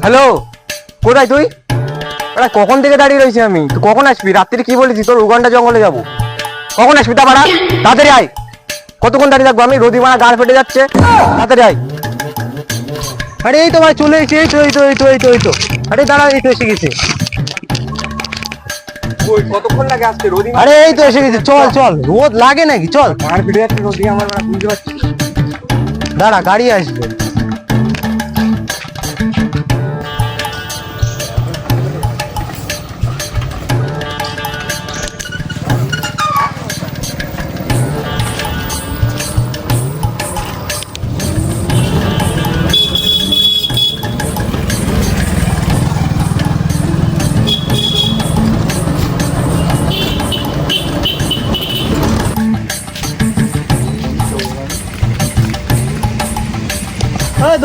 Hello, কোথায় তুই? আরে কখন থেকে দাঁড়িয়ে রয়েছি আমি। তুই কখন আসবি? রাত্রি কি বলেছি তোর উগান্ডা জঙ্গলে যাবো। কখন আসবি তা বাড়া? তাড়াতাড়ি আয়। কতক্ষণ দাঁড়িয়ে থাকবো আমি? রোদি মারা গাড় ফেটে যাচ্ছে। তাড়াতাড়ি আয়। আরে এই তো ভাই চলে এসেছি। এই তো। আরে দাঁড়া, এই তো এসে গেছে। কতক্ষণ লাগে আসতে? রোদি আরে এই তো এসে গেছে। চল রোদ লাগে নাকি? চল। গাড় ফেটে যাচ্ছে রোদি আমার, বুঝতে পারছি। দাঁড়া, গাড়ি আসবে।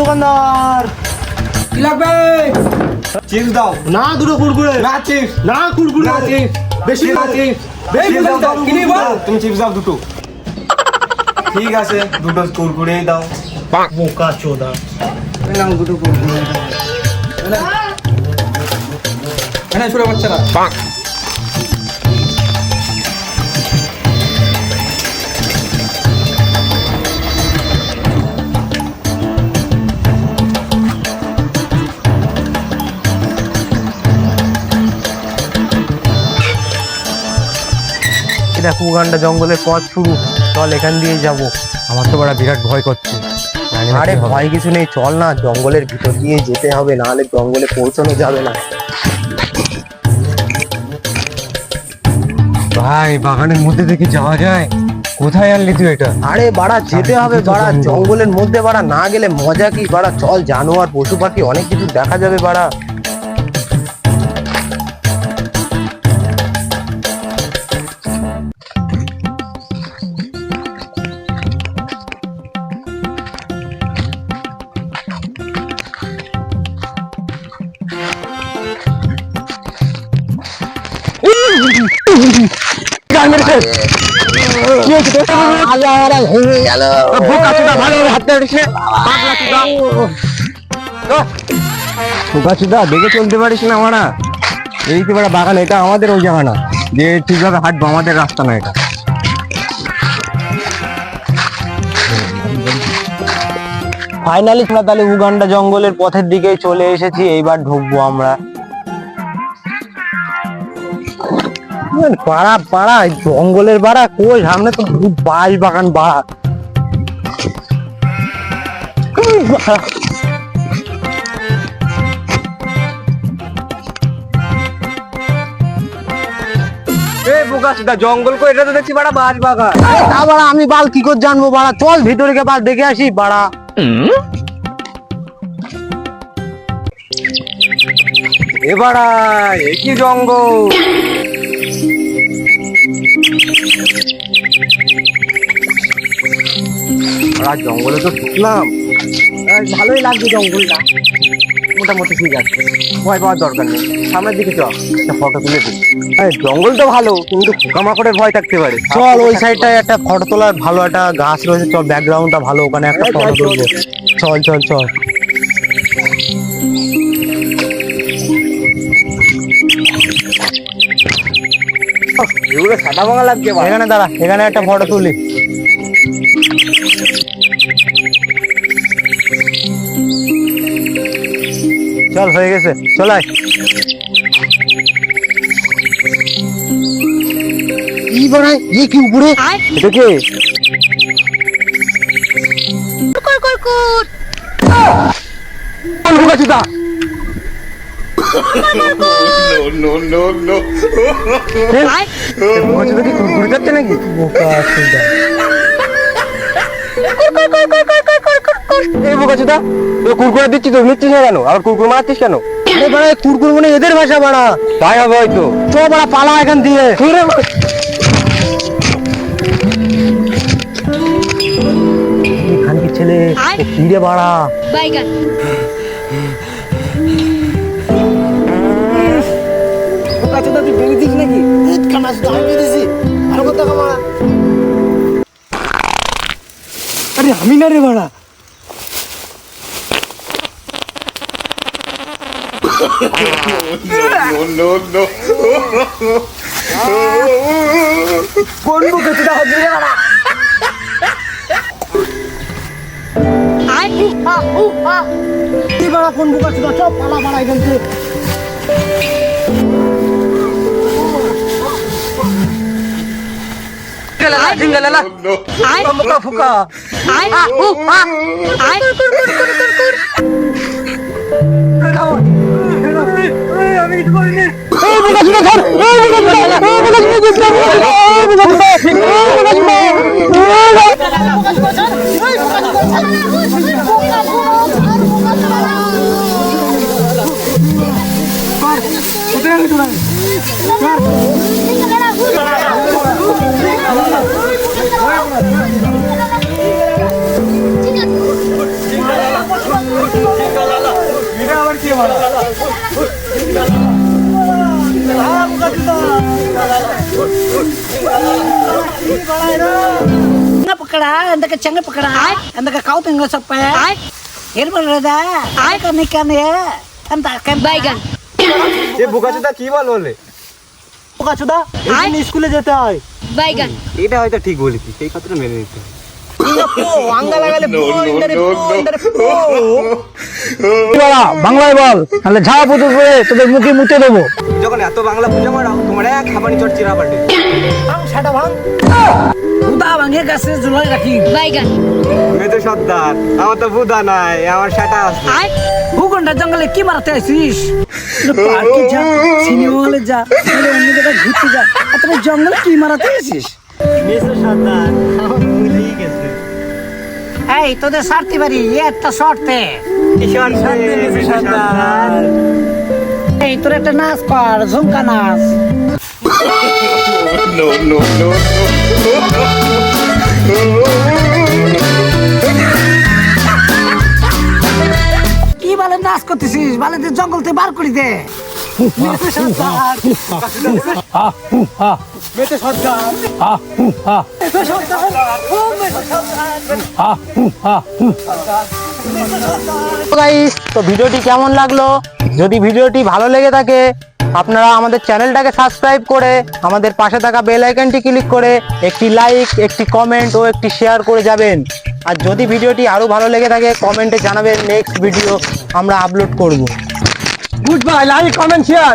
দোকানদার কি লাগবে? চিপস দাও না, দুটো কুরকুরে না চিপস, না, কুরকুরে না চিপস, বেশি না চিপস, বেশি দাও। কি নিবা? তুমি চিপস দাও দুটো। ঠিক আছে, দুটো কুরকুরে দাও। বোকা চোদা, নাও দুটো কুরকুরে দাও। এখানে ছোট বাচ্চারা দেখো উগান্ডা জঙ্গলের পথ শুরু। চল এখান দিয়ে যাব। আমার তো বড় বিরাট ভয় করছে। আরে ভয় কিছু নেই, চল না, জঙ্গলের ভিতর দিয়ে যেতে হবে, নাহলে জঙ্গলে পৌঁছানো যাবে না। ভাই বাগানের মধ্যে থেকে যাওয়া যায়? কোথায় আনলি তুই এটা? আরে বাড়া যেতে হবে বাড়া, জঙ্গলের মধ্যে বাড়া, না গেলে মজা কি বাড়া। চল, জানোয়ার পশু পাখি অনেক কিছু দেখা যাবে বাড়া। দেখে চলতে পারিস না মারা? এই তো বড় বাগান, এটা আমাদের ওই জায়গা না যে ঠিকভাবে হাঁটবো, আমাদের রাস্তা না এটা। ফাইনালি আমরা তাহলে উগান্ডা জঙ্গলের পথের দিকে চলে এসেছি। এইবার ঢুকবো আমরা। পাড়া পাড়া জঙ্গলের বাড়া কই, সামনে তো বাঁশ বাগান বাড়া। জঙ্গল কো, এটা তো দেখছি বাড়া বাঁশ বাগান। তা বাড়া আমি বাল কি করে জানবো বাড়া? চল ভিতরে গিয়ে বাল দেখে আসি বাড়া। এবারা একই জঙ্গল। জঙ্গলে তো ঢুকলাম, ভালোই লাগছে জঙ্গলটা, মোটামুটি ঠিক আছে, ভয় পাওয়ার দরকার নেই। সামনের দিকে চল, একটা ফটো তুলে দিই। জঙ্গল তো ভালো, কিন্তু পোকামাকড়ের ভয় থাকতে পারে। চল ওই সাইডটায় একটা ফটো তোলার ভালো একটা গাছ রয়েছে, চল ব্যাকগ্রাউন্ডটা ভালো, ওখানে একটা ফটো তুলবো। চল চল চল। এগুলো সাদা ভাঙা লাগছে। এখানে দাঁড়া, এখানে একটা ফটো তুলি। চল হয়ে গেছে, চল আয়। কি বানায় কি উপরে? এটা কে? নাকি কুরকুরে দিচ্ছি তো, নিচ্ছিস না কেন? আবার কুরকুর মারছিস কেন? কুরকুর মানে এদের ভাষা বাড়া, তাই হবে হয়তো। চ বাড়া পালা এখান দিয়ে। খানকির ছেলে ফিরে বাড়া। তুই বেরিয়েছিস নাকি? আরে আমি না রে বাড়া। কোন মুখে তুই হচ্ছে রে বাড়া? কি বাড়া কোন মুখে তুই চপ পালা বাড়া এখান থেকে। জিঙ্গালালা মুখা ফুকা আমি কিছু করিনি। पकड़ा अंदर के चंगे पकड़ा अंदर का काउ तेंगा सब पे हेर बोल रहा है करने क्या नहीं है अंदर के बैगन এ বোকাচোদা কি বলে? বোকাচোদা এই দিন স্কুলে যেতে হয়। बैगन এটা হয়তো ঠিক বলেছি, সেই কথাটা মেনে নিতে হবে। বাংলায় বল, তাহলে ঝাড়া পুতুল করে তোদের মুখে মুতে দেবো। যখন এত বাংলা পূজা মারাও তোমার এক খাবানি চট চিরা পাল্টে साटा भांग उदा भांगे गाছে ঝুলাই রাখি बैगन আমি তো সর্দার, আমার তো বুদা নাই, আমার সেটা আছে। ভূখণ্ডা জঙ্গলে কি মারতে আছিস পার্কে যা সিনেমা হলে যা অন্য জায়গায় ঘুরতে যা তোর জঙ্গলে কি মারতে আছিস মেসো সর্দার আমার ভুলেই গেছে। এই তোদের সারতে পারি একটা শর্তে কিশোর মেসো সর্দার এই তোর একটা নাচ কর ঝুমকা নাচ কি বলে নাচ করতেছিস বলে তুই জঙ্গল থেকে বার করি দে মেসো সর্দার মেসো সর্দার গাইস, তো ভিডিওটি কেমন লাগলো? যদি ভিডিওটি ভালো লেগে থাকে আপনারা আমাদের চ্যানেলটাকে সাবস্ক্রাইব করে আমাদের পাশে থাকা বেল আইকনটি ক্লিক করে একটি লাইক, একটি কমেন্ট ও একটি শেয়ার করে যাবেন। আর যদি ভিডিওটি আরো ভালো লেগে থাকে কমেন্টে জানাবেন, নেক্সট ভিডিও আমরা আপলোড করব। Good bye, like comment share.